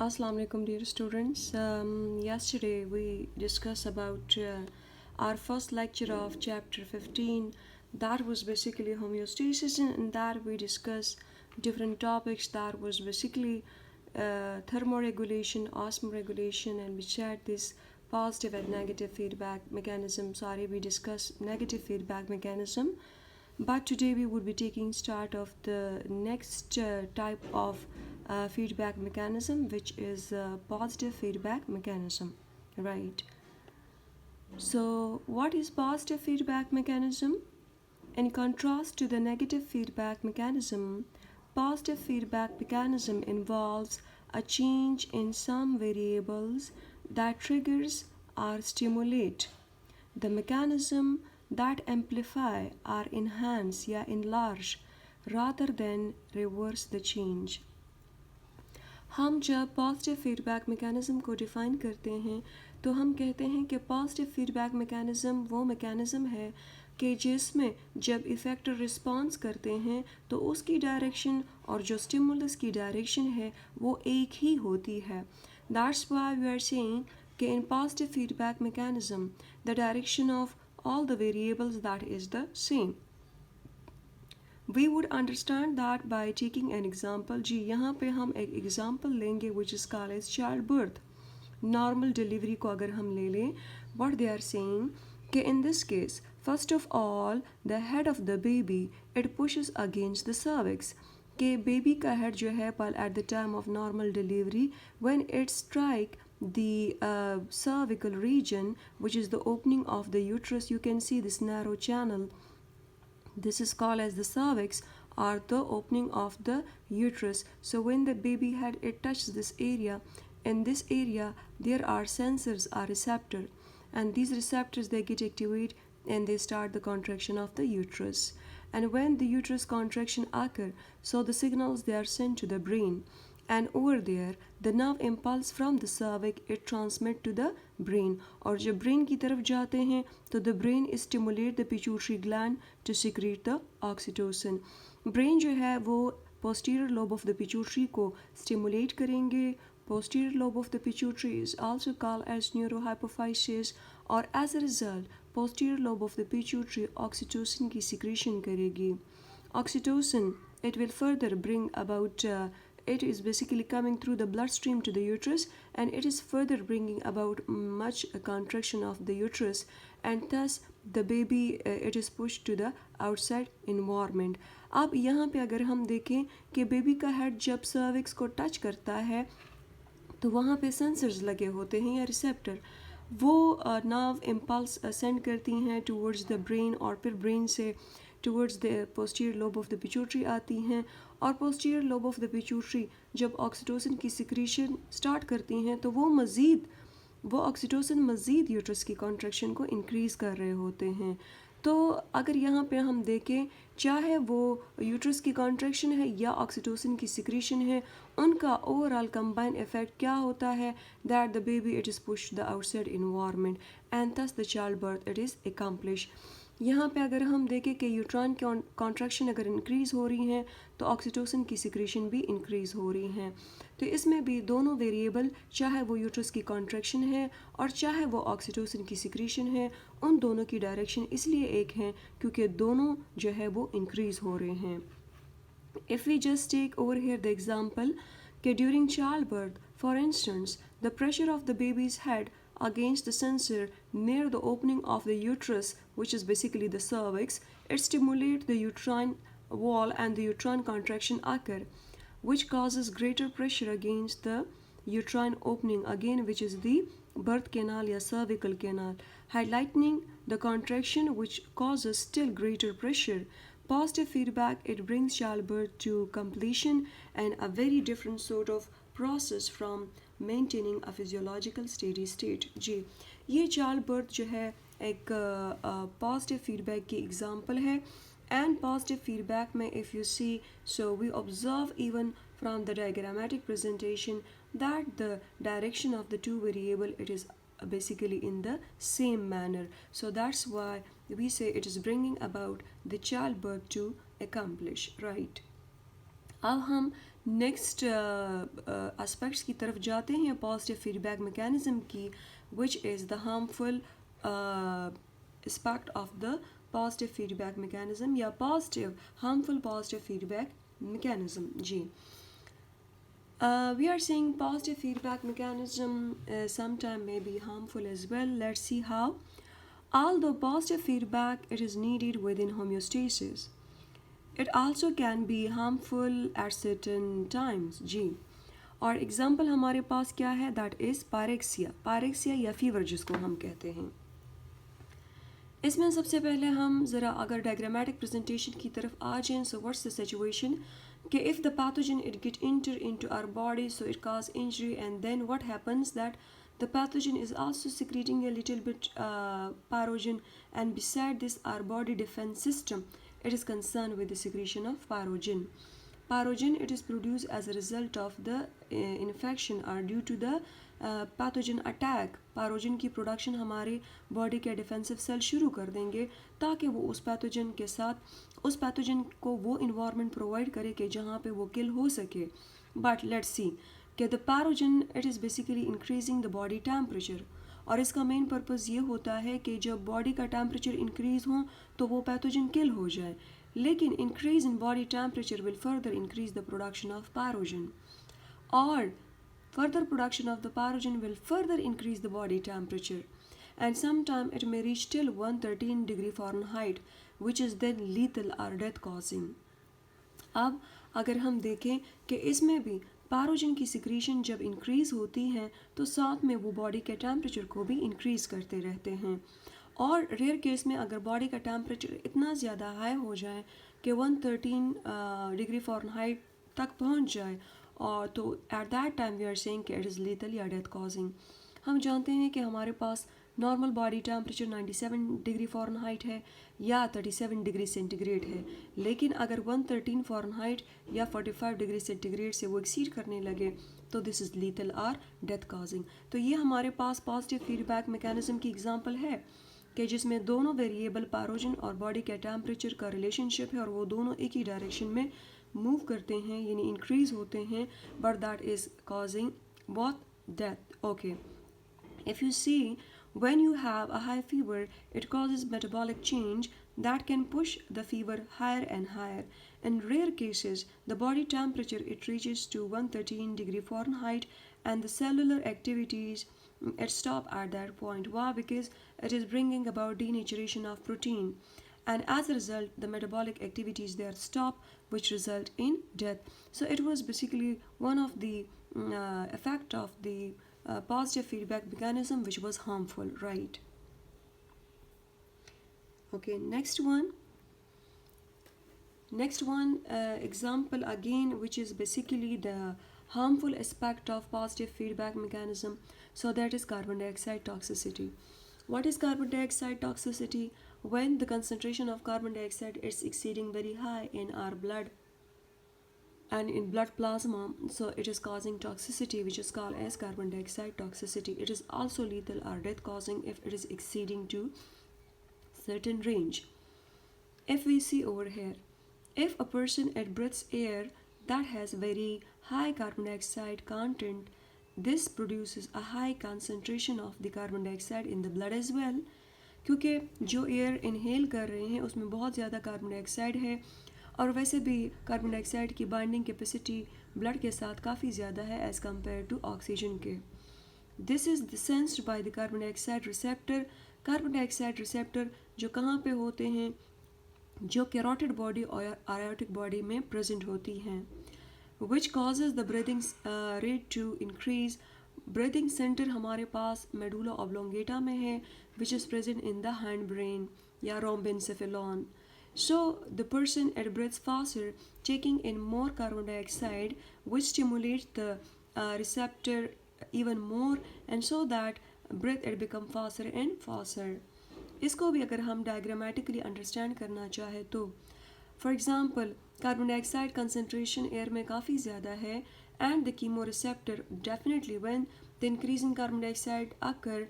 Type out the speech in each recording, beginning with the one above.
Assalamu alaikum dear students. Yesterday we discussed about our first lecture of chapter 15. That was basically homeostasis, and that we discussed different topics. That was basically thermoregulation, osmoregulation, and we shared this positive and negative feedback mechanism. Sorry, we discussed negative feedback mechanism. But today we would be taking start of the next type of feedback mechanism, which is positive feedback mechanism, right? So what is positive feedback mechanism? In contrast to the negative feedback mechanism, positive feedback mechanism involves a change in some variables that triggers or stimulate the mechanism that amplify or enhance या enlarge rather than reverse the change. हम जब positive feedback mechanism को define करते हैं तो हम कहते हैं कि पॉजिटिव फीडबैक मैकेनिज़्म वो मैकेनिज़्म है कि जिसमें जब इफ़ेक्टर रिस्पॉन्स करते हैं तो उसकी डायरेक्शन और जो स्टिमुलस की डायरेक्शन है वो एक ही होती है. That's why we are saying कि in positive feedback mechanism the direction of all the variables that is the same. We would understand that by taking an example. जी यहाँ पे हम एक example लेंगे which is called as childbirth. Normal delivery को अगर हम ले लें, what they are saying कि in this case first of all the head of the baby it pushes against the cervix. कि बेबी का हेड जो है at the time of normal delivery when it strike the cervical region, which is the opening of the uterus, you can see this narrow channel. This is called as the cervix or the opening of the uterus. So when the baby head it touches this area, in this area there are sensors or receptor, and these receptors they get activated and they start the contraction of the uterus. And when the uterus contraction occur, so the signals they are sent to the brain, and over there the nerve impulse from the cervix it transmit to the brain, और जब brain की तरफ जाते हैं तो the brain stimulate the pituitary gland to secrete the oxytocin. brain जो है वो posterior lobe of the pituitary को stimulate करेंगे. Posterior lobe of the pituitary is also called as neurohypophysis, और as a result posterior lobe of the pituitary oxytocin की secretion करेगी. Oxytocin it will further bring about it is basically coming through the bloodstream to the uterus, and it is further bringing about much contraction of the uterus, and thus the baby it is pushed to the outside environment. अब यहाँ पे अगर हम देखें कि baby का head जब cervix को टच करता है तो वहाँ पे सेंसर्स लगे होते हैं या रिसेप्टर, वो नर्व इम्पल्स सेंड करती हैं टूवर्ड्स द ब्रेन, और फिर ब्रेन से towards the posterior lobe of the pituitary आती हैं, और posterior lobe of the pituitary जब ऑक्सीटोसिन की सिक्रीशन स्टार्ट करती हैं तो वो ऑक्सीटोसिन मज़ीद यूट्रस की कॉन्ट्रैक्शन को इंक्रीज़ कर रहे होते हैं. तो अगर यहाँ पे हम देखें चाहे वो यूट्रस की कॉन्ट्रैक्शन है या ऑक्सीटोसिन की सिक्रीशन है, उनका ओवरऑल कंबाइन इफेक्ट क्या होता है, that the baby it is push the outside environment and thus the child birth it is accomplish. यहाँ पे अगर हम देखें कि यूट्राइन की कॉन्ट्रैक्शन अगर इंक्रीज़ हो रही हैं तो ऑक्सीटोसिन की सिक्रीशन भी इंक्रीज़ हो रही हैं. तो इसमें भी दोनों वेरिएबल, चाहे वो यूट्रस की कॉन्ट्रैक्शन है और चाहे वो ऑक्सीटोसिन की सिक्रीशन है, उन दोनों की डायरेक्शन इसलिए एक हैं क्योंकि दोनों जो है वो इंक्रीज़ हो रहे हैं. If we just take over here the example that during childbirth, for instance, the pressure of the baby's head against the sensor near the opening of the uterus, which is basically the cervix, it stimulates the uterine wall and the uterine contraction occur, which causes greater pressure against the uterine opening again, which is the birth canal या cervical canal, highlighting the contraction which causes still greater pressure. Positive feedback it brings childbirth to completion and a very different sort of process from maintaining a physiological steady state. जी ये childbirth जो है एक positive feedback की example है. And positive feedback में if you see, so we observe even from the diagrammatic presentation that the direction of the two variable it is basically in the same manner. So that's why we say it is bringing about the childbirth to accomplish, right? अब हम next aspects की तरफ जाते हैं positive feedback mechanism की, which is the harmful aspect of the positive feedback mechanism या positive harmful positive feedback mechanism. जी, we are seeing positive feedback mechanism sometime may be harmful as well. Let's see how. Although positive feedback it is needed within homeostasis, it also can be harmful at certain times. जी, और example हमारे पास क्या है, that is pyrexia या fever जिसको हम कहते हैं. इसमें सबसे पहले हम ज़रा अगर डायग्रामेटिक प्रेजेंटेशन की तरफ आ जाएं, सो व्हाट्स द सिचुएशन कि if the pathogen it get enter into our body, so it cause injury, and then what happens that the pathogen is also secreting a little bit pyrogen, and beside this our body defense system it is concerned with the secretion of pyrogen. Pyrogen it is produced as a result of the infection or due to the pathogen attack. Pyrogen की production हमारे body के defensive cell शुरू कर देंगे ताकि वो उस pathogen के साथ उस पैथोजन को वो इन्वायरमेंट प्रोवाइड करे कि जहाँ पे वो किल हो सके. बट लेट्स सी कि the pyrogen it is basically increasing the body temperature, और इसका मेन पर्पज़ ये होता है कि जब बॉडी का टेम्परेचर इंक्रीज़ हो तो वो पैथोजन किल हो जाए. लेकिन increase in body temperature will further increase the production of pyrogen, और further production of the pyrogen will further increase the body temperature, and sometime it may reach till 113 degree Fahrenheit, which is then lethal or death causing. अब अगर हम देखें कि इसमें भी पैरोजन की secretion जब इंक्रीज़ होती है तो साथ में वो बॉडी के टेम्परेचर को भी इंक्रीज़ करते रहते हैं, और रेयर केस में अगर बॉडी का टेम्परेचर इतना ज़्यादा हाई हो जाए कि 113 डिग्री फ़ारेनहाइट तक पहुंच जाए, और तो at that time we are saying कि इट इज़ लीथल या डेथ कॉजिंग. हम जानते हैं कि हमारे पास normal body temperature 97 degree Fahrenheit है या 37 डिग्री सेंटीग्रेड है, लेकिन अगर 113 फ़ारेनहाइट या 45 डिग्री सेंटीग्रेड से वो एक्सीड करने लगे तो दिस इज़ लीथल और डेथ कॉजिंग. तो ये हमारे पास पॉजिटिव फीडबैक मैकेनिज्म की एग्जांपल है कि जिसमें दोनों वेरिएबल पैरोजन और बॉडी के टेम्परेचर का रिलेशनशिप है और वो दोनों एक ही डायरेक्शन में मूव करते हैं यानी इंक्रीज़ होते हैं, but that is causing what death. Okay, if you see when you have a high fever it causes metabolic change that can push the fever higher and higher. In rare cases the body temperature it reaches to 113 degree Fahrenheit and the cellular activities it stop at that point. Why? Because it is bringing about denaturation of protein, and as a result the metabolic activities there stop, which result in death. So it was basically one of the effect of the positive feedback mechanism which was harmful, right? Okay, next one example again which is basically the harmful aspect of positive feedback mechanism, so that is carbon dioxide toxicity. What is carbon dioxide toxicity? When the concentration of carbon dioxide is exceeding very high in our blood and in blood plasma, so it is causing toxicity which is called as carbon dioxide toxicity. It is also lethal or death causing if it is exceeding to certain range. If we see over here, if a person breathes air that has very high carbon dioxide content, this produces a high concentration of the carbon dioxide in the blood as well, क्योंकि जो air inhale कर रहे हैं उसमें बहुत ज़्यादा carbon dioxide है, और वैसे भी कार्बन डाइऑक्साइड की बाइंडिंग कैपेसिटी ब्लड के साथ काफ़ी ज़्यादा है एज़ कम्पेयर टू ऑक्सीजन के. This is sensed by the carbon dioxide receptor. Carbon dioxide receptor जो कहाँ पे होते हैं, जो कैरोटिड बॉडी और आयोटिक बॉडी में प्रेजेंट होती हैं, which causes the breathing rate to increase. Breathing centre हमारे पास मेडुला ऑब्लोंगेटा में है, which is present in the hindbrain या rhombencephalon. So the person breathes faster, taking in more carbon dioxide, which stimulates the receptor even more, and so that breath it become faster and faster. इसको भी अगर हम diagrammatically understand करना चाहे तो for example carbon dioxide concentration air में काफ़ी ज़्यादा है, and the chemoreceptor definitely when the increase in carbon dioxide occur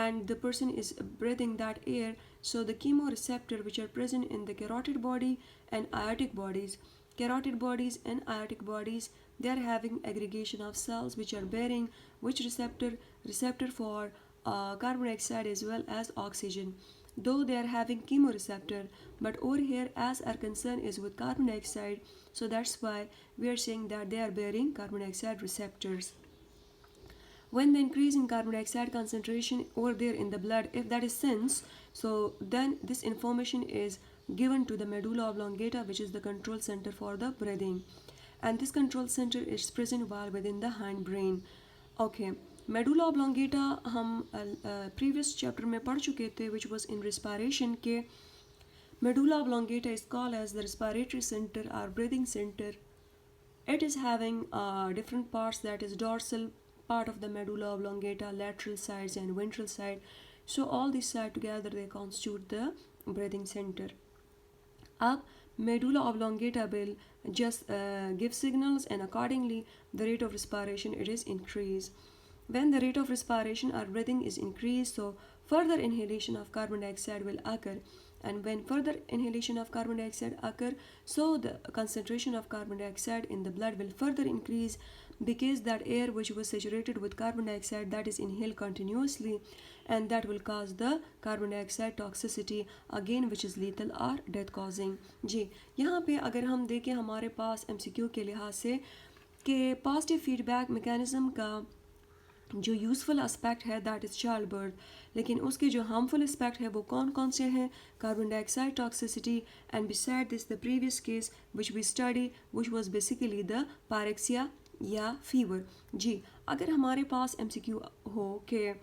and the person is breathing that air, so the chemoreceptor which are present in the carotid body and aortic bodies, carotid bodies and aortic bodies they are having aggregation of cells which are bearing which receptor for carbon dioxide as well as oxygen. Though they are having chemoreceptor, but over here as our concern is with carbon dioxide, so that's why we are saying that they are bearing carbon dioxide receptors. When the increase in carbon dioxide concentration over there in the blood, if that is sensed, so then this information is given to the medulla oblongata, which is the control center for the breathing, and this control center is present while within the hindbrain. Okay, medulla oblongata हम previous chapter में पढ़ चुके थे, which was in respiration के medulla oblongata is called as the respiratory center or breathing center. It is having different parts, that is dorsal part of the medulla oblongata, lateral sides and ventral side. So all these sides together they constitute the breathing center. Up medulla oblongata will just give signals, and accordingly the rate of respiration it is increased. When the rate of respiration or breathing is increased, so further inhalation of carbon dioxide will occur, and when further inhalation of carbon dioxide occur, so the concentration of carbon dioxide in the blood will further increase, because that air which was saturated with carbon dioxide that is inhaled continuously, and that will cause the carbon dioxide toxicity again, which is lethal or death causing. जी यहाँ पे अगर हम देखें हमारे पास MCQ के लिहाज से कि पॉजिटिव फीडबैक मैकेनिज्म का जो यूज़फुल एस्पेक्ट है दैट इज़ चाइल्ड बर्थ, लेकिन उसके जो हार्मफुल एस्पेक्ट है वो कौन कौन से हैं? Carbon dioxide toxicity, and beside this the previous case which we study which was basically the pyrexia या फीवर. जी अगर हमारे पास MCQ हो कि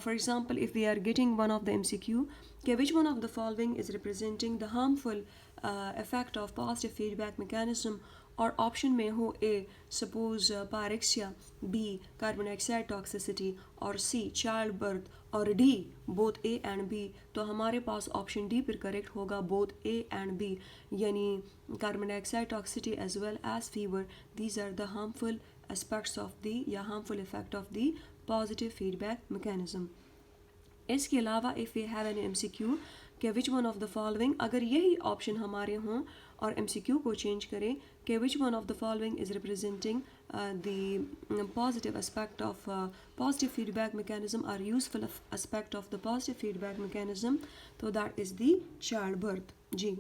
for example if we are getting one of the MCQ कि which one of the following is representing the harmful effect of positive feedback mechanism, और option में हो A suppose pyrexia, B carbon dioxide toxicity, और C child birth, और D both A and B, तो हमारे पास option D पर correct होगा बोथ ए एंड बी, यानी carbon dioxide toxicity as well as fever. These are the harmful aspects of the या harmful effect of the positive feedback mechanism. इसके अलावा if we have an MCQ कि which one of the following, अगर यही option हमारे हों और MCQ को चेंज करें कि which one of the following is representing the positive aspect of positive feedback mechanism और useful aspect of the positive feedback mechanism, तो that is the child birth. जी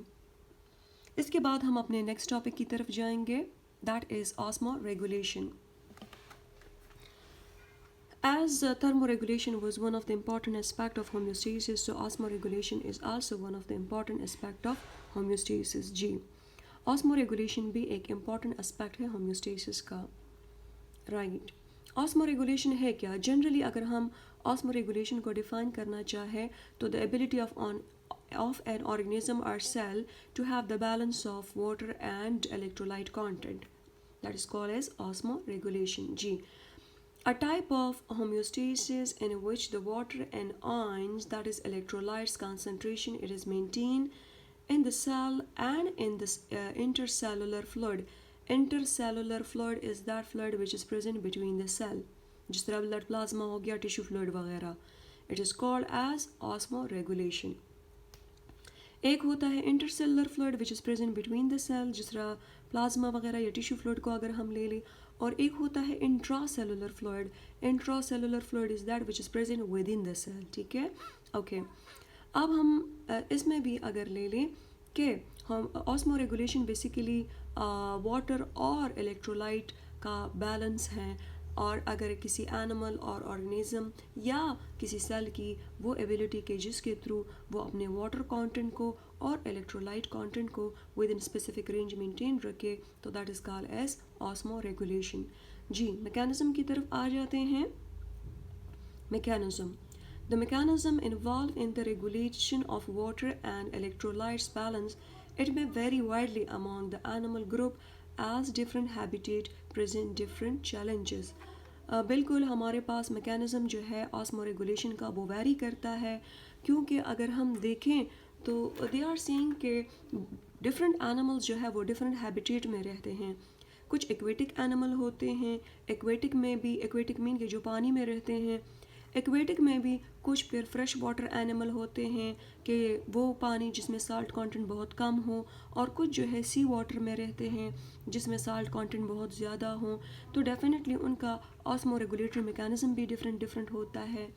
इसके बाद हम अपने नेक्स्ट टॉपिक की तरफ जाएंगे, that is osmoregulation. As thermoregulation was one of the important aspects of homeostasis, so osmoregulation is also one of the important aspect of homeostasis. जी osmoregulation भी एक important aspect है homeostasis का. Right. Osmoregulation है क्या? Generally अगर हम osmoregulation को define करना चाहे तो the ability of an organism or cell to have the balance of water and electrolyte content, that is called as osmoregulation. Ji a type of homeostasis in which the water and ions, that is electrolytes concentration, it is maintained in the cell and in the intercellular fluid. Intercellular fluid is that fluid which is present between the cell, जिस तरह blood plasma हो गया, tissue fluid वगैरह. It is called as osmoregulation. एक होता है intercellular fluid which is present between the cell, जिस तरह प्लाज्मा वगैरह या टिश्यू फ्लूइड को अगर हम ले लें, और एक होता है intracellular fluid. Intracellular fluid is that which is present within the cell. ठीक है, ओके. अब हम इसमें भी अगर ले लें कि हम ऑस्मो रेगुलेशन बेसिकली वाटर और इलेक्ट्रोलाइट का बैलेंस है, और अगर किसी एनिमल और ऑर्गेनिज्म या किसी सेल की वो एबिलिटी के जिसके थ्रू वो अपने वाटर कंटेंट को और इलेक्ट्रोलाइट कंटेंट को within specific range maintain रखे, तो that is called as osmoregulation. जी मैकेनिज्म की तरफ आ जाते हैं. Mechanism, the mechanism involved in the regulation of water and electrolytes balance, it may vary widely among the animal group as different habitat present different challenges. बिल्कुल हमारे पास mechanism जो है ऑस्मो रेगुलेशन का वो वैरी करता है, क्योंकि अगर हम देखें तो दे आर सीइंग के डिफरेंट एनिमल्स जो है वो डिफरेंट हैबिटेट में रहते हैं. कुछ एक्वेटिक एनिमल होते हैं, एक्वेटिक में भी एक्वेटिक मीन के जो पानी में रहते हैं, एक्वेटिक में भी कुछ फिर फ्रेश वाटर एनिमल होते हैं कि वो पानी जिसमें साल्ट कंटेंट बहुत कम हो, और कुछ जो है सी वाटर में रहते हैं जिसमें साल्ट कंटेंट बहुत ज़्यादा हो। तो डेफिनेटली उनका ऑस्मो रेगुलेटरी मैकेनिज्म भी डिफरेंट डिफरेंट होता है।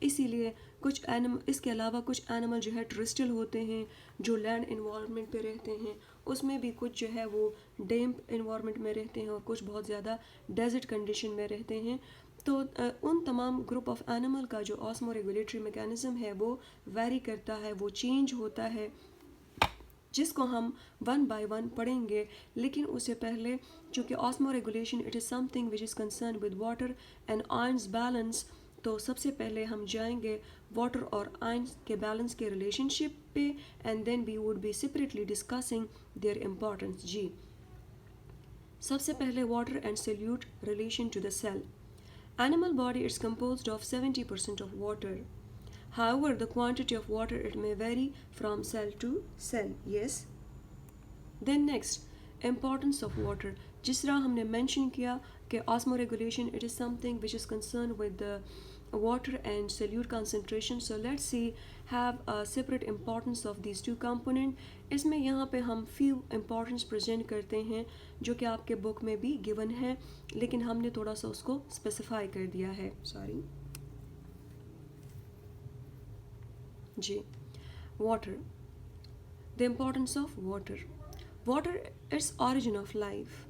इसीलिए कुछ एनिमल, इसके अलावा कुछ एनिमल जो है टेरेस्ट्रियल होते हैं जो लैंड इन्वायरमेंट पे रहते हैं, उसमें भी कुछ जो है वो डैम्प इन्वायरमेंट में रहते हैं और कुछ बहुत ज़्यादा डेजर्ट कंडीशन में रहते हैं। तो उन तमाम ग्रुप ऑफ एनिमल का जो ऑस्मो रेगुलेटरी मैकेनिज्म है वो वेरी करता है, वो चेंज होता है, जिसको हम वन बाय वन पढ़ेंगे। लेकिन उससे पहले, चूँकि osmo regulation it is something which is concern with water and ions balance, तो सबसे पहले हम जाएंगे वाटर और आयंस के बैलेंस के रिलेशनशिप पे, and then we would be separately discussing their importance. जी, सबसे पहले water and solute relation to the cell. Animal body is composed of 70% of water. However, the quantity of water it may vary from cell to cell. Yes. Then next, importance of water. जिस तरह हमने mention किया कि osmoregulation it is something which is concerned with the water and solute concentration. So let's see have a separate importance of these two component. इसमें यहाँ पे हम few importance present करते हैं जो कि आपके book में भी given है, लेकिन हमने थोड़ा सा उसको specify कर दिया है. Sorry. जी, water. The importance of water. Water is origin of life.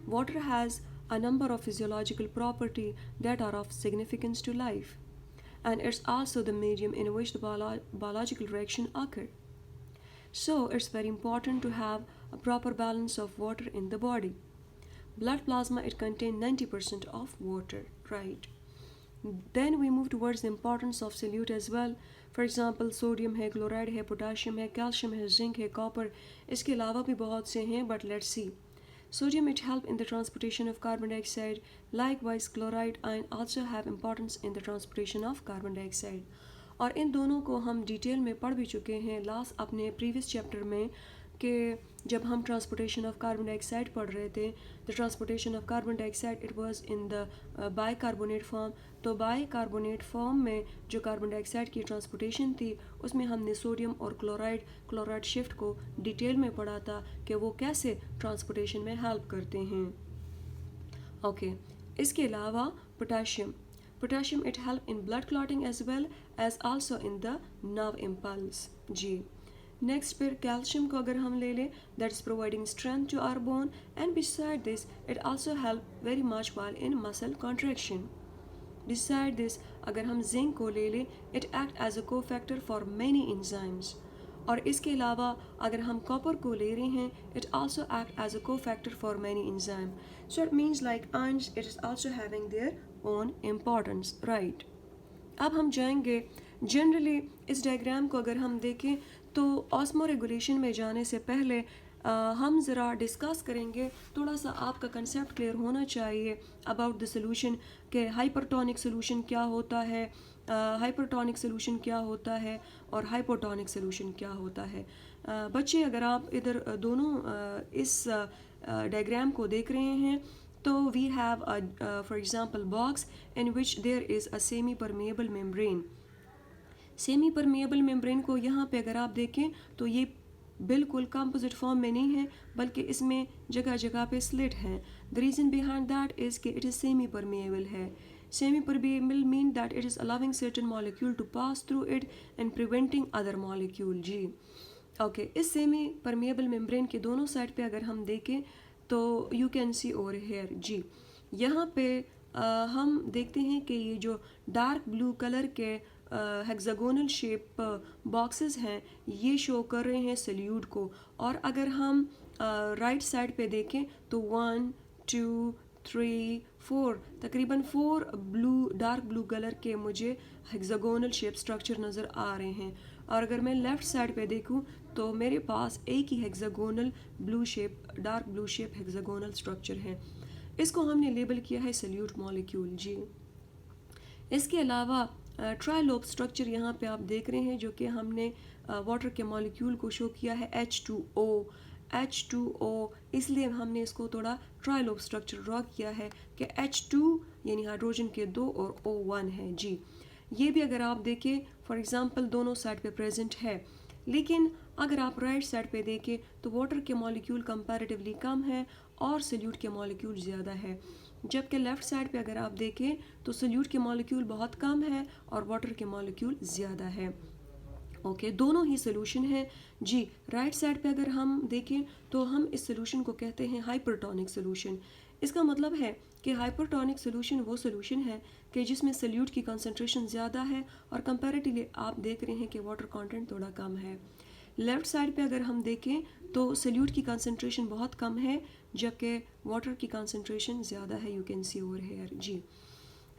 Water has a number of physiological properties that are of significance to life, and it's also the medium in which the biological reaction occur. So it's very important to have a proper balance of water in the body. Blood plasma it contains 90% of water, right? Then we move towards the importance of solute as well. For example, sodium है, chloride है, potassium है, calcium है, zinc है, copper, इसके अलावा भी बहुत से हैं, but let's see. Sodium it help in the transportation of carbon dioxide. Likewise, chloride ion also have importance in the transportation of carbon dioxide. और इन दोनों को हम डिटेल में पढ़ भी चुके हैं लास्ट अपने प्रीवियस चैप्टर में, कि जब हम ट्रांसपोर्टेशन ऑफ कार्बन डाइऑक्साइड पढ़ रहे थे, the transportation of carbon dioxide it was in the bicarbonate form. तो बाइकार्बोनेट फॉर्म में जो कार्बन डाइऑक्साइड की ट्रांसपोर्टेशन थी उसमें हमने सोडियम और क्लोराइड शिफ्ट को डिटेल में पढ़ा था कि वो कैसे ट्रांसपोर्टेशन में हेल्प करते हैं. ओके, इसके अलावा potassium it help in blood clotting as well as also in the nerve impulse. जी, नेक्स्ट फिर कैल्शियम को अगर हम ले लें, that is providing strength to our bone, and beside this it also help very much while in muscle contraction. Beside this अगर हम zinc को ले लें, it act as a cofactor for many enzymes. और इसके अलावा अगर हम कॉपर को ले रहे हैं, it also act as a cofactor for many enzyme. So it means like ions it is also having their own importance, right. अब हम जाएंगे जनरली इस डायग्राम को अगर हम देखें तो ऑस्मो रेगुलेशन में जाने से पहले हम ज़रा डिस्कस करेंगे, थोड़ा सा आपका कंसेप्ट क्लियर होना चाहिए अबाउट द सोल्यूशन कि हाइपरटोनिक सोल्यूशन क्या होता है, हाइपरटोनिक सोल्यूशन क्या होता है और हाइपोटोनिक सोल्यूशन क्या होता है. बच्चे अगर आप इधर दोनों इस डायग्राम को देख रहे हैं तो we have for example box in which there is a semi permeable membrane. Semi permeable membrane को यहाँ पे अगर आप देखें तो ये बिल्कुल कंपोजिट फॉर्म में नहीं है, बल्कि इसमें जगह जगह पे स्लिट हैं. The reason behind that is कि इट इज़ सेमी परमेएबल है. Semipermeable mean that it is allowing certain molecule to pass through it and preventing other molecule. जी, ओके. इस सेमी परमेएबल मेम्ब्रेन के दोनों side पे अगर हम देखें तो you can see over here. जी, यहाँ पे हम देखते हैं कि ये जो डार्क ब्लू कलर के हेक्सागोनल शेप बॉक्सेस हैं ये शो कर रहे हैं सल्यूट को. और अगर हम राइट साइड पे देखें तो 1 2 3 4 तकरीबन 4 डार्क ब्लू कलर के मुझे हेक्सागोनल शेप स्ट्रक्चर नज़र आ रहे हैं. और अगर मैं लेफ़्ट साइड पे देखूं तो मेरे पास एक ही hexagonal dark blue shape hexagonal structure है. इसको हमने लेबल किया है सल्यूट मॉलिक्यूल. जी, इसके अलावा ट्राइलोब स्ट्रक्चर यहाँ पे आप देख रहे हैं जो कि हमने वाटर के मॉलिक्यूल को शो किया है H2O. इसलिए हमने इसको थोड़ा ट्राइलोब स्ट्रक्चर ड्रॉ किया है कि H2 यानी हाइड्रोजन के 2 और O1 है. जी, ये भी अगर आप देखें फॉर एग्जांपल दोनों साइड पे प्रेजेंट है, लेकिन अगर आप राइट साइड पे देखें तो वाटर के मॉलिक्यूल कंपैरेटिवली कम है और सोल्यूट के मॉलिक्यूल ज़्यादा है। जबकि लेफ़्ट साइड पे अगर आप देखें तो सोल्यूट के मॉलिक्यूल बहुत कम है और वाटर के मॉलिक्यूल ज़्यादा है। ओके, दोनों ही सोल्यूशन है जी। राइट साइड पे अगर हम देखें तो हम इस सोल्यूशन को कहते हैं हाइपरटोनिक सोल्यूशन। इसका मतलब है कि हाइपरटोनिक सोल्यूशन वो सोल्यूशन है कि जिसमें सोल्यूट की कंसंट्रेशन ज़्यादा है और कंपैरेटिवली आप देख रहे हैं कि वाटर कंटेंट थोड़ा कम है। लेफ़्ट साइड पे अगर हम देखें तो सोल्यूट की कंसंट्रेशन बहुत कम है जबकि वाटर की कंसंट्रेशन ज़्यादा है, you can see over here जी।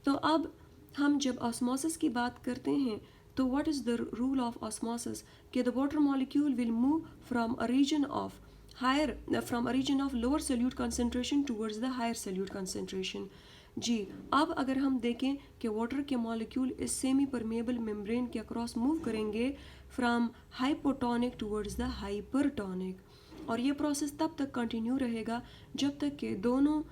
तो अब हम जब ऑस्मोसिस की बात करते हैं तो what is the rule of osmosis कि the water molecule will move from a region of lower solute concentration towards the higher solute concentration जी। अब अगर हम देखें कि वाटर के मॉलिक्यूल इस सेमी परमेबल मेम्ब्रेन के अक्रॉस मूव करेंगे from hypotonic towards the hypertonic, और ये प्रोसेस तब तक कंटिन्यू रहेगा जब तक कि दोनों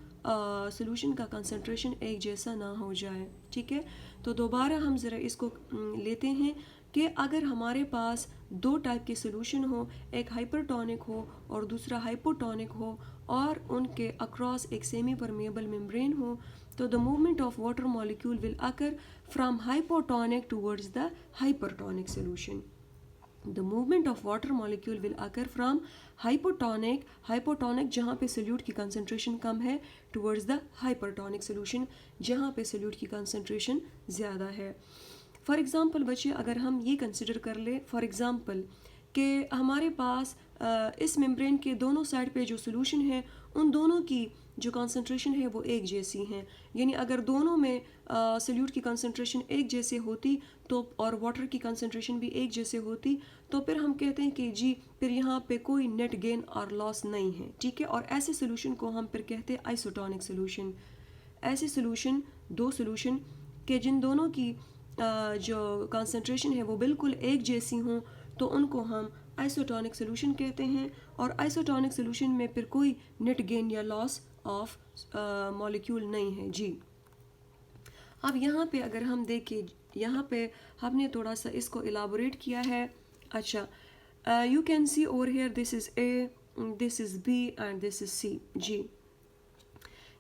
सोल्यूशन का कंसंट्रेशन एक जैसा ना हो जाए। ठीक है, तो दोबारा हम ज़रा इसको लेते हैं कि अगर हमारे पास दो टाइप के सोल्यूशन हो, एक हाइपरटोनिक हो और दूसरा हाइपोटोनिक हो, और उनके अक्रॉस एक सेमी परमेबल मेम्ब्रेन हो, तो the movement of water molecule will occur from hypotonic towards the hypertonic solution. The movement of water molecule will occur from hypotonic जहाँ पे सोल्यूट की कंसंट्रेशन कम है, towards the hypertonic solution जहाँ पे solute की concentration ज़्यादा है। फॉर एग्ज़ाम्पल बच्चे अगर हम ये कंसिडर कर ले फॉर एग्ज़ाम्पल कि हमारे पास इस मेम्ब्रेन के दोनों साइड पे जो सोल्यूशन है उन दोनों की जो कंसंट्रेशन है वो एक जैसी हैं, यानी अगर दोनों में सोल्यूट की कंसंट्रेशन एक जैसे होती तो और वाटर की कंसंट्रेशन भी एक जैसे होती तो फिर हम कहते हैं कि जी फिर यहाँ पे कोई नेट गेन और लॉस नहीं है। ठीक है, और ऐसे सोल्यूशन को हम फिर कहते हैं आइसोटोनिक सोल्यूशन। ऐसे सोल्यूशन दो सोल्यूशन के जिन दोनों की जो कंसंट्रेशन है वो बिल्कुल एक जैसी हों तो उनको हम आइसोटोनिक सोल्यूशन कहते हैं, और आइसोटोनिक सोल्यूशन में फिर कोई नेट गेन या लॉस ऑफ मॉलिक्यूल नहीं है जी। अब यहाँ पे अगर हम देखें, यहाँ पे हमने थोड़ा सा इसको इलाबोरेट किया है। अच्छा, you can see over here this is A, this is B and this is C जी।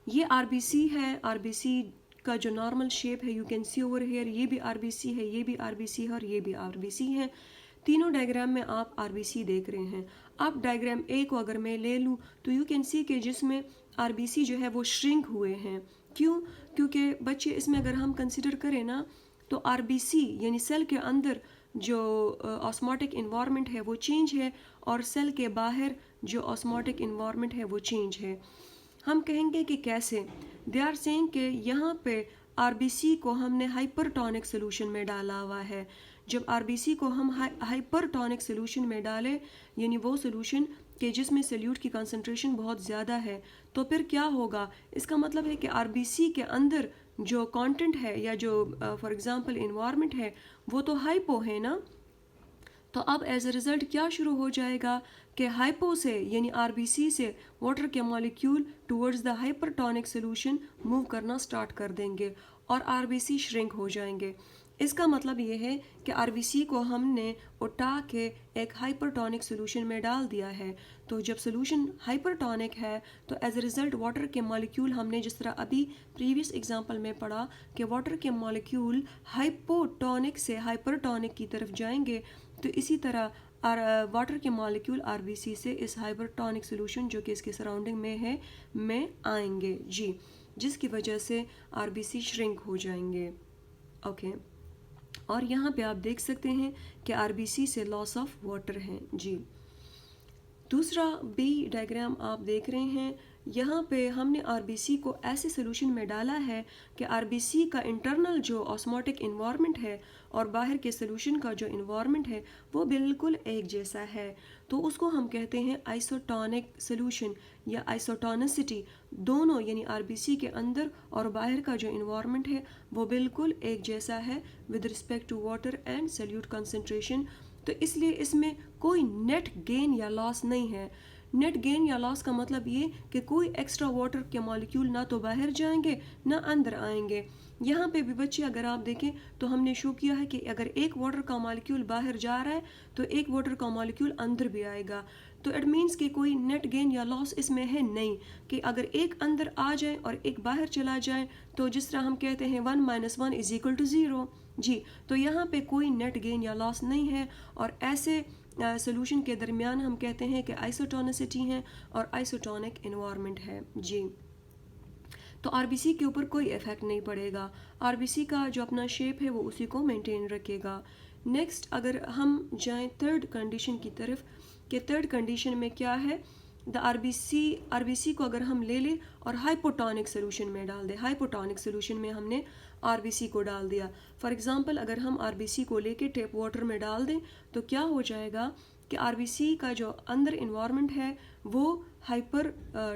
ये आरबीसी है, आरबीसी का जो नॉर्मल शेप है you can see over here, ये भी आरबीसी है, ये भी आरबीसी है और ये भी आरबीसी है। तीनों डायग्राम में आप आरबीसी देख रहे हैं। अब डायग्राम ए को अगर मैं ले लूँ तो यू कैन सी के जिसमें आरबीसी जो है वो श्रिंक हुए हैं। क्यों? क्योंकि बच्चे इसमें अगर हम कंसिडर करें ना तो आरबीसी यानी सेल के अंदर जो ऑस्मोटिक इन्वायरमेंट है वो चेंज है और सेल के बाहर जो ऑस्मोटिक इन्वायरमेंट है वो चेंज है। हम कहेंगे कि कैसे, दे आर सेइंग कि यहाँ पे आरबीसी को हमने हाइपरटोनिक सोल्यूशन में डाला हुआ है। जब आरबीसी को हम हाइपरटोनिक सोल्यूशन में डालें यानी वो सोल्यूशन कि जिसमें सोल्यूट की कंसंट्रेशन बहुत ज़्यादा है, तो फिर क्या होगा, इसका मतलब है कि आरबीसी के अंदर जो कंटेंट है या जो फॉर एग्जांपल इन्वायरमेंट है वो तो हाइपो है ना। तो अब एज अ रिज़ल्ट क्या शुरू हो जाएगा कि हाइपो से यानी आरबीसी से वाटर के molecule towards the hypertonic solution move करना स्टार्ट कर देंगे और आरबीसी श्रिंक हो जाएंगे। इसका मतलब ये है कि आरबीसी को हमने उठा के एक हाइपरटोनिक सोल्यूशन में डाल दिया है। तो जब सोल्यूशन हाइपरटोनिक है तो एज अ रिज़ल्ट वाटर के मॉलिक्यूल, हमने जिस तरह अभी प्रीवियस एग्जांपल में पढ़ा कि वाटर के मॉलिक्यूल हाइपोटोनिक से हाइपरटोनिक की तरफ जाएंगे, तो इसी तरह वाटर के मॉलिक्यूल आरबीसी से इस हाइपरटोनिक सोल्यूशन जो कि इसके सराउंडिंग में है में आएंगे जी, जिसकी वजह से आरबीसी श्रिंक हो जाएंगे। ओके, और यहाँ पे आप देख सकते हैं कि आरबीसी से लॉस ऑफ वाटर है जी। दूसरा बी डायग्राम आप देख रहे हैं, यहाँ पे हमने आरबीसी को ऐसे सोल्यूशन में डाला है कि आरबीसी का इंटरनल जो ऑस्मोटिक इन्वायरमेंट है और बाहर के सोल्यूशन का जो इन्वायरमेंट है वो बिल्कुल एक जैसा है, तो उसको हम कहते हैं आइसोटोनिक सोल्यूशन या आइसोटोनिसिटी। दोनों यानी आरबीसी के अंदर और बाहर का जो इन्वायरमेंट है वो बिल्कुल एक जैसा है with respect to water and solute concentration, तो इसलिए इसमें कोई नेट गेन या लॉस नहीं है। नेट गेन या लॉस का मतलब ये कि कोई एक्स्ट्रा वाटर के मॉलिक्यूल ना तो बाहर जाएंगे ना अंदर आएंगे। यहाँ पे भी बच्चे अगर आप देखें तो हमने शो किया है कि अगर एक वाटर का मॉलिक्यूल बाहर जा रहा है तो एक वाटर का मॉलिक्यूल अंदर भी आएगा। तो इट मीन्स कि कोई नेट गेन या लॉस इसमें है नहीं, कि अगर एक अंदर आ जाए और एक बाहर चला जाए तो जिस तरह हम कहते हैं 1 - 1 = 0। जी, तो यहाँ पे कोई नेट गेन या लॉस नहीं है, और ऐसे सोल्यूशन के दरमियान हम कहते हैं कि आइसोटोनिसिटी है और आइसोटोनिक इन्वायरमेंट है। जी, तो आरबीसी के ऊपर कोई इफेक्ट नहीं पड़ेगा, आरबीसी का जो अपना शेप है वो उसी को मेंटेन रखेगा। नेक्स्ट अगर हम जाएं थर्ड कंडीशन की तरफ, कि थर्ड कंडीशन में क्या है, द आरबीसी को अगर हम ले लें और हाइपोटोनिक सोल्यूशन में डाल दें, हाइपोटोनिक सोल्यूशन में हमने आरबीसी को डाल दिया। फॉर एग्जांपल अगर हम आरबीसी को लेके टेप वाटर में डाल दें तो क्या हो जाएगा कि आरबीसी का जो अंदर इन्वायरमेंट है वो हाइपर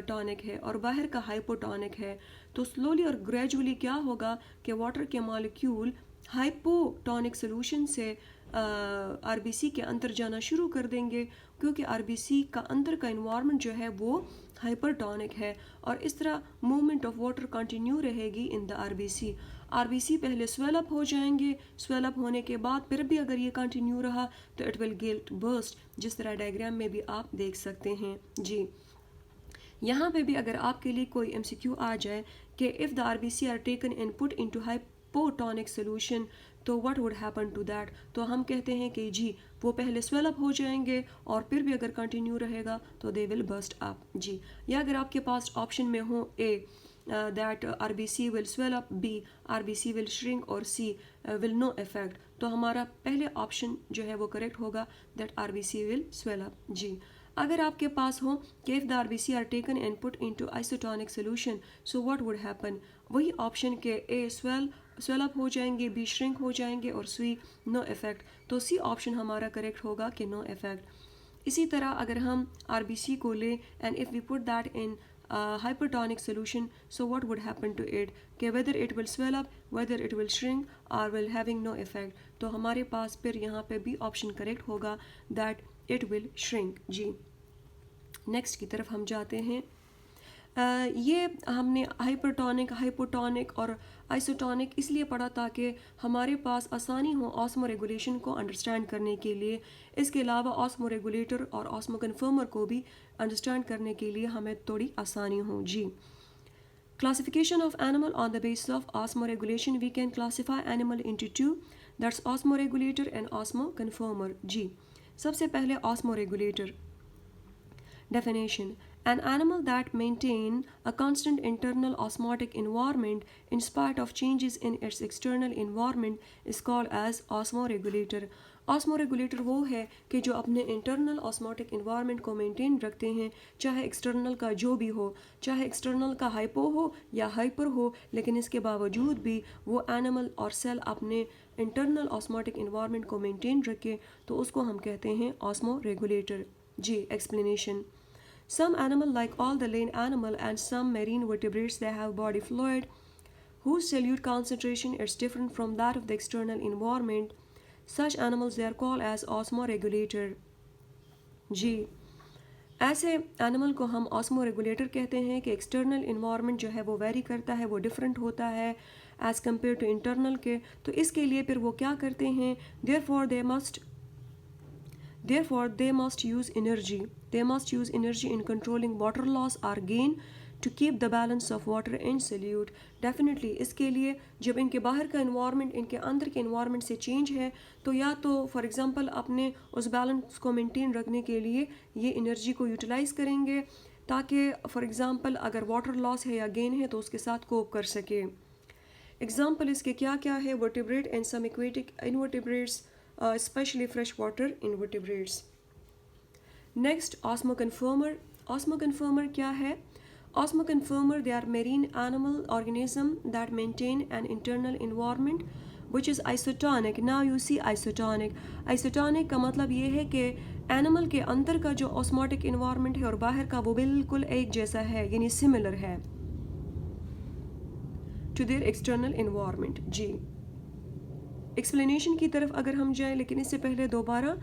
टॉनिक है और बाहर का हाइपोटोनिक है। तो स्लोली और ग्रेजुअली क्या होगा कि वाटर के मॉलिक्यूल हाइपोटोनिक सोल्यूशन से आरबीसी के अंदर जाना शुरू कर देंगे, क्योंकि आरबीसी का अंदर का इन्वायरमेंट जो है वो हाइपरटोनिक है, और इस तरह मूवमेंट ऑफ वाटर कंटिन्यू रहेगी इन द आरबीसी। आरबीसी पहले स्वेल अप हो जाएंगे, स्वेल अप होने के बाद फिर भी अगर ये कंटिन्यू रहा तो इट विल गेट बर्स्ट, जिस तरह डायग्राम में भी आप देख सकते हैं। जी, यहाँ पे भी अगर आपके लिए कोई एमसीक्यू आ जाए कि if the RBC are taken and put into hypotonic solution तो what would happen to that, तो हम कहते हैं कि जी वो पहले स्वेल अप हो जाएंगे और फिर भी अगर कंटिन्यू रहेगा तो दे विल बर्स्ट अप। जी, या अगर आपके पास ऑप्शन में हो A that RBC will swell up, B RBC will shrink, और सी विल नो इफेक्ट, तो हमारा पहले ऑप्शन जो है वो करेक्ट होगा, that RBC will swell up. जी, अगर आपके पास हो कि if the RBC are taken and put into isotonic solution so what would happen, वही ऑप्शन के ए स्वेल अप हो जाएंगे, बी श्रिंक हो जाएंगे, और सी नो इफेक्ट, तो सी ऑप्शन हमारा करेक्ट होगा कि नो इफेक्ट। इसी तरह अगर हम आरबीसी को ले and if we put that in hypertonic solution, so what would happen to it, कि whether it will swell up, whether it will shrink or will having no effect, तो हमारे पास फिर यहाँ पे भी ऑप्शन करेक्ट होगा that it will shrink। जी, next की तरफ हम जाते हैं। ये हमने हाइपरटोनिक, हाइपोटोनिक और आइसोटोनिक इसलिए पढ़ा ताकि हमारे पास आसानी हो ऑस्मो रेगुलेशन को अंडरस्टैंड करने के लिए। इसके अलावा ऑस्मो रेगुलेटर और ऑस्मो कन्फर्मर को भी अंडरस्टैंड करने के लिए हमें थोड़ी आसानी हो। जी, classification of animal on the basis of osmoregulation, we can classify animal into two, that's osmoregulator and osmoconformer. जी, सबसे पहले osmoregulator. Definition: an animal that maintain a constant internal osmotic environment in spite of changes in its external environment is called as osmoregulator। osmoregulator वो है कि जो अपने internal osmotic environment को maintain रखते हैं, चाहे एक्सटर्नल का जो भी हो, चाहे एक्सटर्नल का हाइपो हो या हाइपर हो, लेकिन इसके बावजूद भी वो एनिमल और सेल अपने इंटरनल ऑस्मोटिक इन्वायरमेंट को मेंटेन रखे, तो उसको हम कहते हैं osmoregulator। Ji, explanation: some animal, like all the land animal and some marine vertebrates, they have body fluid whose solute concentration is different from that of the external environment. Such animals they are called as osmoregulator। जी, ऐसे animal को हम ऑस्मोरेगुलेटर कहते हैं कि external environment जो है वो very करता है, वो डिफरेंट होता है एज़ कम्पेयर टू इंटरनल के, तो इसके लिए फिर वो क्या करते हैं, therefore they must use energy, in controlling water loss or gain to keep the balance of water in solute। Definitely इसके लिए जब इनके बाहर का इन्वायरमेंट इनके अंदर के इन्वायरमेंट से चेंज है, तो या तो फॉर एग्जांपल अपने उस बैलेंस को मेंटेन रखने के लिए ये एनर्जी को यूटिलाइज करेंगे, ताकि फॉर एग्जांपल अगर वाटर लॉस है या गेन है तो उसके साथ कोप कर सके। एग्जांपल इसके क्या क्या है, vertebrate and some aquatic invertebrates, especially freshwater invertebrates। Next, osmoconformer। osmoconformer क्या है? osmoconformer they are marine animal organism that maintain an internal environment which is isotonic। now you see isotonic का मतलब ये है कि एनिमल के अंदर का जो ऑस्मोटिक इन्वायरमेंट है और बाहर का वो बिल्कुल एक जैसा है, यानी सिमिलर है to their external environment। जी, एक्सप्लेनेशन की तरफ अगर हम जाएं, लेकिन इससे पहले दोबारा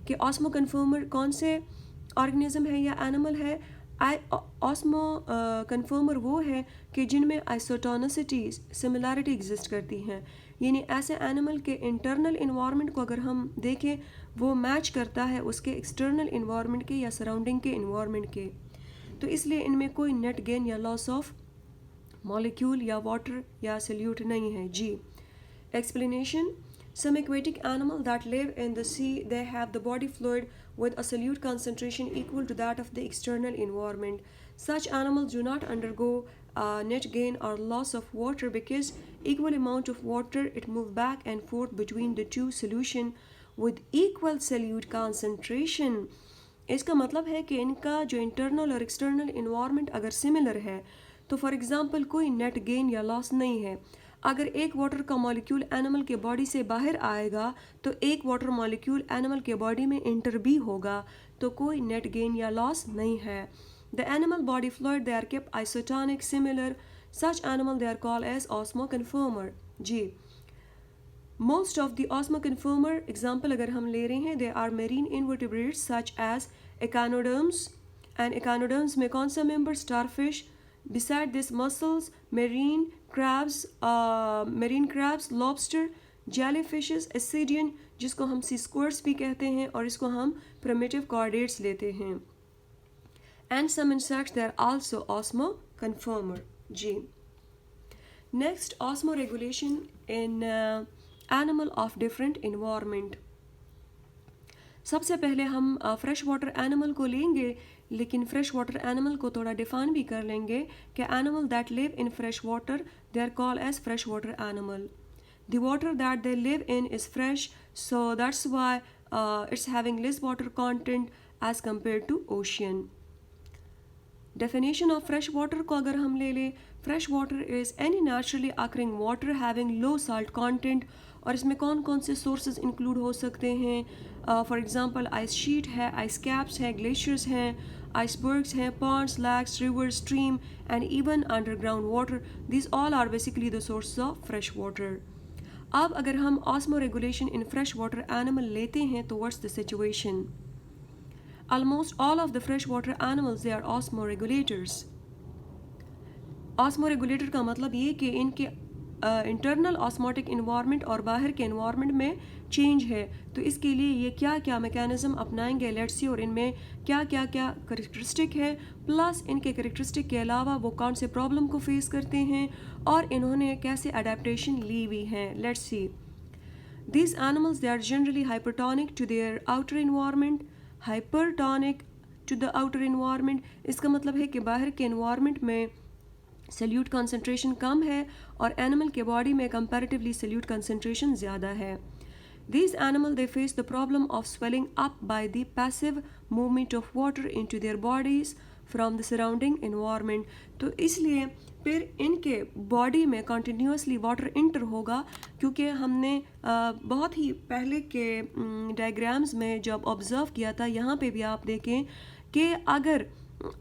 कि ऑस्मो कन्फर्मर कौन से ऑर्गेनिज्म है या एनिमल है। ऑस्मो कन्फर्मर वो है कि जिनमें आइसोटोनिसिटी सिमिलैरिटी एग्जिस्ट करती हैं, यानी ऐसे एनिमल के इंटरनल इन्वायरमेंट को अगर हम देखें वो मैच करता है उसके एक्सटर्नल इन्वायरमेंट के या सराउंडिंग के इन्वायरमेंट के, तो इसलिए इनमें कोई नेट गेन या लॉस ऑफ मॉलिक्यूल या वाटर या सल्यूट नहीं है। जी, explanation. Some aquatic animals that live in the sea, they have the body fluid with a solute concentration equal to that of the external environment. Such animals do not undergo net gain or loss of water because equal amount of water it move back and forth between the two solution with equal solute concentration. इसका मतलब है कि इनका जो internal और external environment अगर similar है तो फॉर एग्जांपल कोई नेट गेन या लॉस नहीं है। अगर एक वाटर का मॉलिक्यूल एनिमल के बॉडी से बाहर आएगा तो एक वाटर मॉलिक्यूल एनिमल के बॉडी में इंटर भी होगा, तो कोई नेट गेन या लॉस नहीं है। The animal body fluid they are kept isotonic similar, such animal they are called as osmoconformer. जी, most of the osmoconformer example अगर हम ले रहे हैं, they are marine invertebrates such as echinoderms, and echinoderms में कौन सा member? Starfish. Beside this mussels, marine crabs, lobster, jellyfishes, ascidian जिसको हम सी स्क्वर्ट्स भी कहते हैं और इसको हम primitive chordates लेते हैं, and some insects they are also osmoconformer. Ji, next osmoregulation in animal of different environment. सबसे पहले हम फ्रेश वाटर एनिमल को लेंगे, लेकिन फ्रेश वाटर एनिमल को थोड़ा डिफाइन भी कर लेंगे कि animal that live in fresh water they are called as fresh water animal. The water that they live in is fresh, so that's why it's having less water content as compare to ocean. Definition of fresh water को अगर हम ले लें, fresh water is any naturally occurring water having low salt content, और इसमें कौन कौन से सोर्सेज इंक्लूड हो सकते हैं? फॉर एग्जांपल आइस शीट है, आइस कैप्स हैं, ग्लेशियर्स हैं, आइसबर्ग्स हैं, ponds, lakes, river, stream and even underground water. This all are basically the sources of fresh water. अब अगर हम osmoregulation in fresh water animal लेते हैं तो what's the situation? Almost all of the freshwater animals they are osmoregulators. Osmoregulator का मतलब ये कि इनके इंटरनल ऑस्मोटिक इन्वायरमेंट और बाहर के इन्वायरमेंट में चेंज है, तो इसके लिए ये क्या क्या मैकेनिज्म अपनाएंगे लेट्स सी, और इनमें क्या क्या क्या करेक्टरिस्टिक है, प्लस इनके करेक्टरिस्टिक के अलावा वो कौन से प्रॉब्लम को फेस करते हैं और इन्होंने कैसे अडेप्टेशन ली हुई हैं। Let's see, these animals they are generally hypertonic to their outer environment. Hypertonic to the outer environment, इसका मतलब है कि बाहर के इन्वायरमेंट में सल्यूट कंसंट्रेशन कम है और एनिमल के बॉडी में कंपैरेटिवली सल्यूट कंसंट्रेशन ज़्यादा है। These animals they face the problem of swelling up by the passive movement of water into their bodies from the surrounding environment. तो इसलिए फिर इनके बॉडी में कंटिन्यूसली वाटर इंटर होगा, क्योंकि हमने बहुत ही पहले के डायग्राम्स में जब ऑब्ज़र्व किया था, यहाँ पे भी आप देखें कि अगर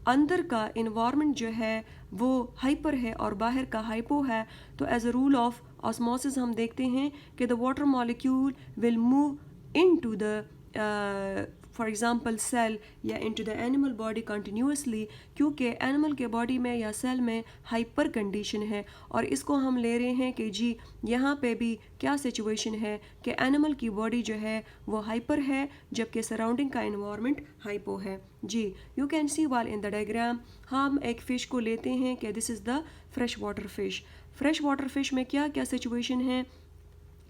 अंदर का इन्वायरमेंट जो है वो हाइपर है और बाहर का हाइपो है, तो as a rule of osmosis हम देखते हैं कि the water molecule will move into the for example cell या into the animal body continuously, क्योंकि एनिमल के बॉडी में या सेल में हाइपर कंडीशन है। और इसको हम ले रहे हैं कि जी यहाँ पे भी क्या सिचुएशन है कि एनिमल की बॉडी जो है वो हाइपर है जबकि सराउंडिंग का इन्वायरमेंट हाइपो है। जी, यू कैन सी वाल इन द डायग्राम हम एक फ़िश को लेते हैं कि this is the fresh water fish. Fresh water fish में क्या क्या सिचुएशन है?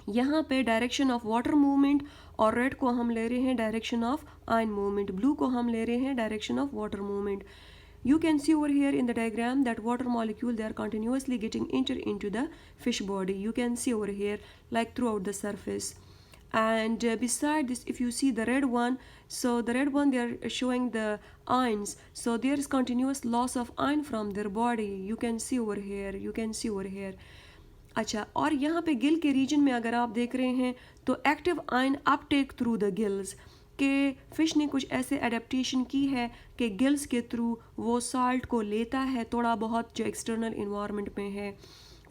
यहाँ पे डायरेक्शन ऑफ वाटर मूवमेंट, और रेड को हम ले रहे हैं direction of ion movement, blue को हम ले रहे हैं direction of water movement. You can see over here in the diagram that water molecule they are continuously getting enter into the fish body. You can see over here like throughout the surface. And beside this, if you see the red one, so the red one they are showing the ions. So there is continuous loss of ion from their body. You can see over here. You can see over here. अच्छा, और यहाँ पे गिल के reason में अगर आप देख रहे हैं तो active ion Uptake through the gills, कि फ़िश ने कुछ ऐसे एडेप्टेशन की है कि गिल्स के थ्रू वो साल्ट को लेता है थोड़ा बहुत जो एक्सटर्नल इन्वायरमेंट में है।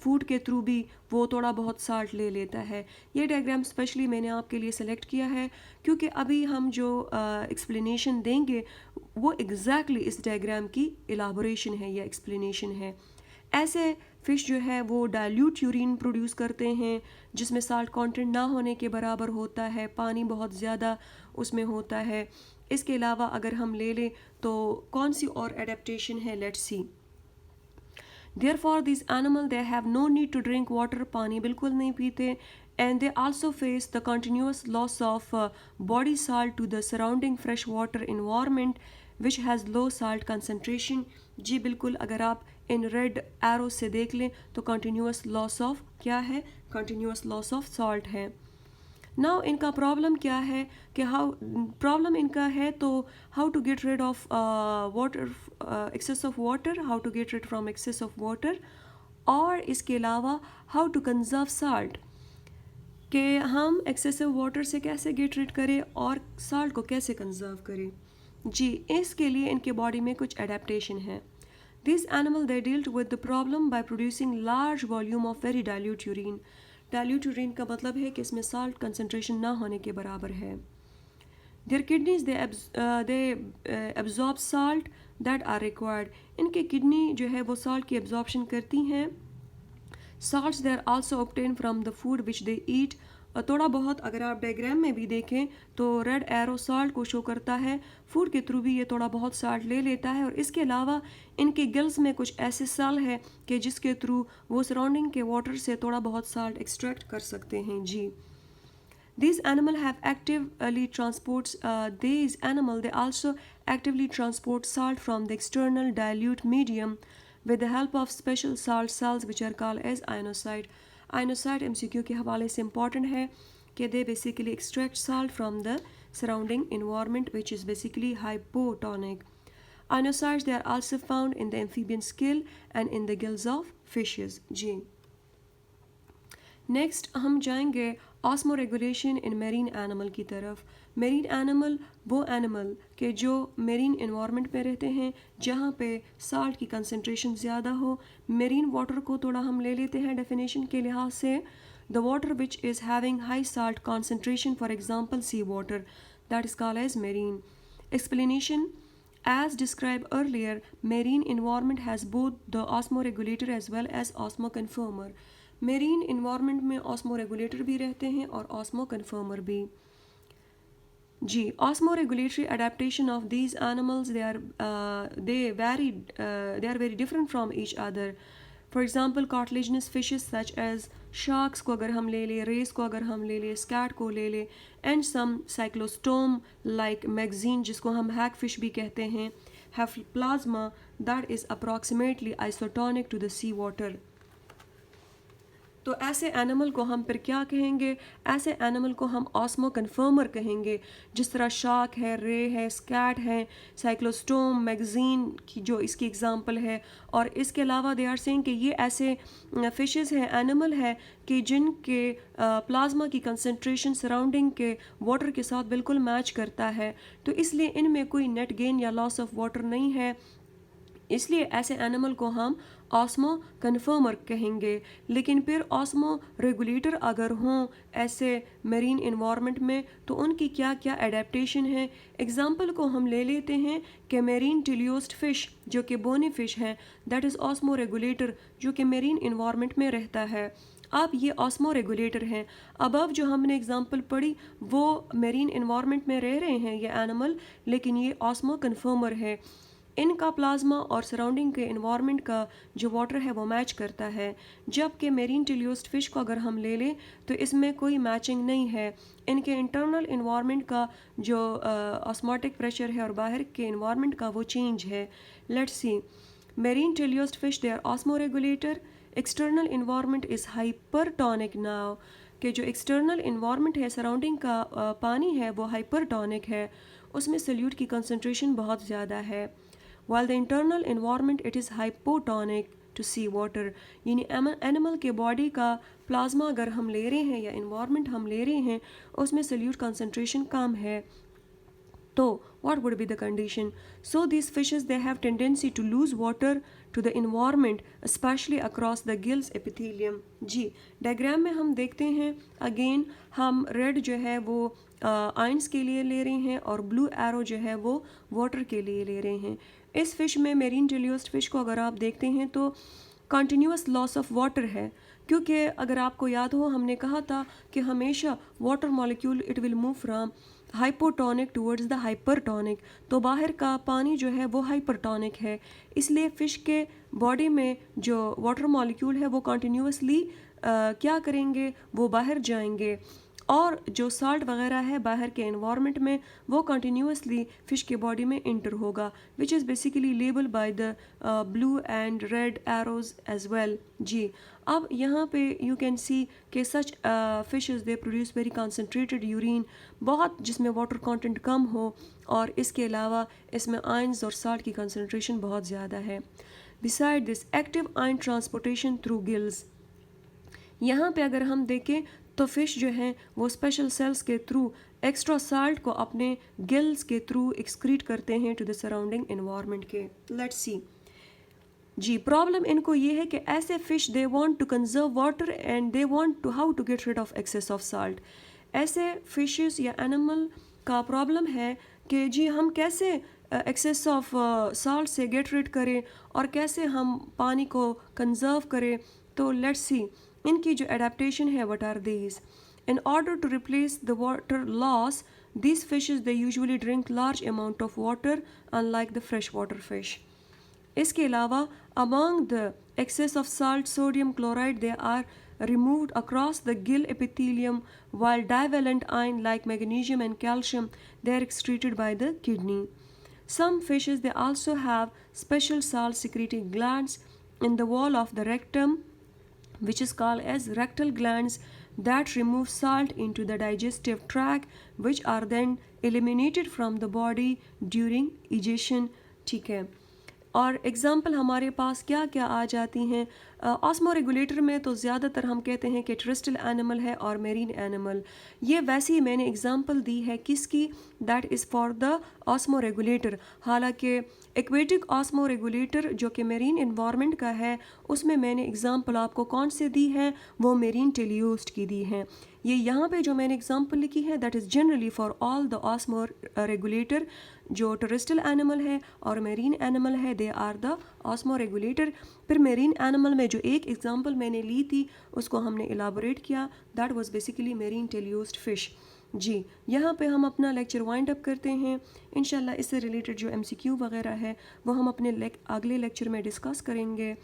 फूड के थ्रू भी वो थोड़ा बहुत साल्ट ले लेता है। ये डायग्राम स्पेशली मैंने आपके लिए सेलेक्ट किया है क्योंकि अभी हम जो एक्सप्लेनेशन देंगे वो एग्जैक्टली इस डायग्राम की इलाबोरेशन है या एक्सप्लेनेशन है। ऐसे फ़िश जो है वो डाइल्यूट यूरिन प्रोड्यूस करते हैं जिसमें साल्ट कंटेंट ना होने के बराबर होता है, पानी बहुत ज़्यादा उसमें होता है। इसके अलावा अगर हम ले लें तो कौन सी और एडेप्टेशन है, let's C. Therefore, these animals they have no need to drink water, पानी बिल्कुल नहीं पीते, and they also face the continuous loss of body salt to the surrounding freshwater environment which has low salt concentration। जी बिल्कुल, अगर आप in red arrow से देख लें तो कंटिन्यूस लॉस ऑफ क्या है, कंटिन्यूस लॉस ऑफ सॉल्ट है। नाउ इनका प्रॉब्लम क्या है कि हाउ प्रॉब्लम इनका है तो how to get rid of water, excess of water, how to get rid from excess of water, और इसके अलावा हाउ टू कंजर्व साल्ट, कि हम एक्सेसिव वाटर से कैसे गेट रिड करें और साल्ट को कैसे कंजर्व करें। जी, इसके लिए इनके बॉडी में कुछ एडेप्टेशन है। These animals they dealt with the problem by producing large volume of very dilute urine। Dilute urine का मतलब है कि इसमें साल्ट कंसनट्रेशन ना होने के बराबर है। Their kidneys they absorb salt that are required। इनके किडनी जो है वो साल्ट की एब्जॉर्प्शन करती हैं। Salts they are also obtained from the food which they eat। थोड़ा बहुत अगर आप डायग्राम में भी देखें तो रेड एरो साल्ट को शो करता है, फूड के थ्रू भी ये थोड़ा बहुत साल्ट ले लेता है। और इसके अलावा इनके गिल्स में कुछ ऐसे सेल है कि जिसके थ्रू वो सराउंडिंग के वाटर से थोड़ा बहुत साल्ट एक्सट्रैक्ट कर सकते हैं। जी, these animal have actively transports these animal they also actively transport salt from the external dilute medium with the help of special salt cells which are called as ionocyte। ionocyte MCQ के हवाले से important है कि they basically extract salt from the surrounding environment which is basically hypotonic। Ionocytes they are also found in the amphibian scale and in the gills of fishes। जी, next हम जाएंगे osmoregulation in marine animal की तरफ। Marine animal वो animal के जो marine environment में रहते हैं जहाँ पे साल्ट की कंसनट्रेशन ज़्यादा हो। मेरीन वाटर को थोड़ा हम ले लेते हैं डेफिनेशन के लिहाज से, the water which is having high salt concentration, for example sea water, that is called as marine. Explanation as described earlier, marine environment has both the osmoregulator as well as osmoconformer। Marine environment में osmoregulator भी रहते हैं और osmoconformer भी। जी, osmoregulatory adaptation of these animals they are very different from each other. For example cartilaginous fishes such as sharks को अगर हम ले लें, रेस को अगर हम ले लें, स्कैट को ले लें, and some cyclostome like myxine जिसको हम हैक फिश भी कहते हैं, have plasma that is approximately isotonic to the sea water. तो ऐसे एनिमल को हम फिर क्या कहेंगे, ऐसे एनिमल को हम ऑस्मो कन्फर्मर कहेंगे। जिस तरह शार्क है, रे है, स्कैट है, साइक्लोस्टोम मैगजीन की जो इसकी एग्जांपल है। और इसके अलावा दे आर सेइंग कि ये ऐसे फिशेस हैं, एनिमल है कि जिनके प्लाज्मा की कंसंट्रेशन सराउंडिंग के वाटर के साथ बिल्कुल मैच करता है, तो इसलिए इनमें कोई नेट गेन या लॉस ऑफ वाटर नहीं है, इसलिए ऐसे एनिमल को हम ऑस्मो कन्फर्मर कहेंगे। लेकिन फिर ऑस्मो रेगुलेटर अगर हों ऐसे मेरीन इन्वायरमेंट में तो उनकी क्या क्या एडेप्टेशन है। एग्जांपल को हम ले लेते हैं कि मेरीन टिलियोस्ट फिश जो कि बोनी फिश है, दैट इज़ ऑस्मो रेगुलेटर, जो कि मेरीन इन्वायरमेंट में रहता है। अब ये ऑस्मो रेगुलेटर हैं। अब जो हमने एग्जांपल पढ़ी वो मेरीन इन्वायरमेंट में रह रहे हैं ये एनिमल, लेकिन ये ऑस्मो कन्फर्मर है। इनका प्लाज्मा और सराउंडिंग के इन्वायरमेंट का जो वाटर है वो मैच करता है, जबकि मेरीन टिलियोस्ट फिश को अगर हम ले लें तो इसमें कोई मैचिंग नहीं है। इनके इंटरनल इन्वायरमेंट का जो ऑस्मोटिक प्रेशर है और बाहर के इन्वायरमेंट का वो चेंज है। Let's see, marine teleost fish they are osmoregulator, external environment is hypertonic. Now कि जो एक्सटर्नल इन्वायरमेंट है, सराउंडिंग का पानी है वो हाइपरटोनिक है, उसमें सल्यूट की कंसनट्रेशन बहुत ज़्यादा है। while the internal environment it is hypotonic to sea water। यानी एनिमल के बॉडी का प्लाज्मा अगर हम ले रहे हैं या इन्वायरमेंट हम ले रहे हैं उसमें सल्यूट कंसंट्रेशन कम है, तो what would be the condition? So these fishes they have tendency to lose water to the environment, especially across the gills epithelium. जी, डायग्राम में हम देखते हैं अगेन हम रेड जो है वो आइंस के लिए ले रहे हैं और ब्लू एरो जो है वो वाटर के लिए ले रहे हैं. इस फिश में मेरीन टेलियोस्ट फिश को अगर आप देखते हैं तो कंटिन्यूस लॉस ऑफ वाटर है, क्योंकि अगर आपको याद हो हमने कहा था कि हमेशा water molecule it will move from hypotonic towards the hypertonic. तो बाहर का पानी जो है वो हाइपरटोनिक है, इसलिए फ़िश के बॉडी में जो वाटर मॉलिक्यूल है वो कंटिन्यूसली क्या करेंगे, वो बाहर जाएंगे, और जो साल्ट वगैरह है बाहर के एनवायरनमेंट में वो कंटिन्यूसली फ़िश के बॉडी में इंटर होगा, which is basically label by the blue and red arrows as well. जी, अब यहाँ पे यू कैन सी कि such fishes they produce very concentrated urine, बहुत जिसमें वाटर कंटेंट कम हो, और इसके अलावा इसमें आयंस और साल्ट की कंसनट्रेशन बहुत ज़्यादा है. Beside this active ion transportation through gills, यहाँ पे अगर हम देखें तो फिश जो हैं वो स्पेशल सेल्स के थ्रू एक्स्ट्रा साल्ट को अपने गिल्स के थ्रू एक्सक्रीट करते हैं टू द सराउंडिंग एनवायरनमेंट के. Let's see. जी, प्रॉब्लम इनको ये है कि ऐसे fish they want to conserve water and they want to how to get rid of excess of salt. ऐसे फिशेस या एनिमल का प्रॉब्लम है कि जी हम कैसे एक्सेस ऑफ साल्ट से गेट रिड करें और कैसे हम पानी को कंजर्व करें. तो लेट्स सी इनकी जो एडेप्टेशन है what are these. In order to replace the water loss, these fishes they usually drink large amount of water unlike the freshwater fish. इसके अलावा among the excess of salt, sodium chloride they are removed across the gill epithelium, while divalent ion like magnesium and calcium they are excreted by the kidney. Some fishes they also have special salt secreting glands in the wall of the rectum, which is called as rectal glands, that remove salt into the digestive tract, which are then eliminated from the body during egestion. ठीक है, और example हमारे पास क्या क्या आ जाती हैं. Osmo regulator में तो ज़्यादातर हम कहते हैं कि टेरेस्ट्रियल एनिमल है और मेरीन एनिमल. ये वैसे ही मैंने एग्ज़ाम्पल दी है किसकी, that is for the osmo regulator. हालांकि एक्वेटिक ऑस्मो रेगुलेटर जो कि मेरीन इन्वायरमेंट का है उसमें मैंने एग्ज़ाम्पल आपको कौन से दी है, वो मेरीन टेलियोस्ट की दी है. ये यहाँ पे जो मैंने एग्ज़ाम्पल लिखी है that is generally for all the osmoregulator. जो टेरेस्ट्रियल एनिमल है और मेरीन एनिमल है they are the osmoregulator. फिर मेरीन एनिमल में जो एक एग्ज़ाम्पल मैंने ली थी उसको हमने इलाबोरेट किया, that was basically marine teleost fish. जी, यहाँ पे हम अपना लेक्चर वाइंड अप करते हैं. इंशाल्लाह इससे रिलेटेड जो MCQ वगैरह है वो हम अपने अगले लेक्चर में डिस्कस करेंगे.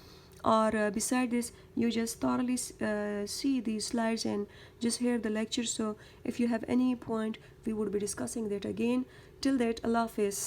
और beside this you just thoroughly see these slides and just hear the lecture. So if you have any point we would be discussing that again. Till that, Allah Hafiz.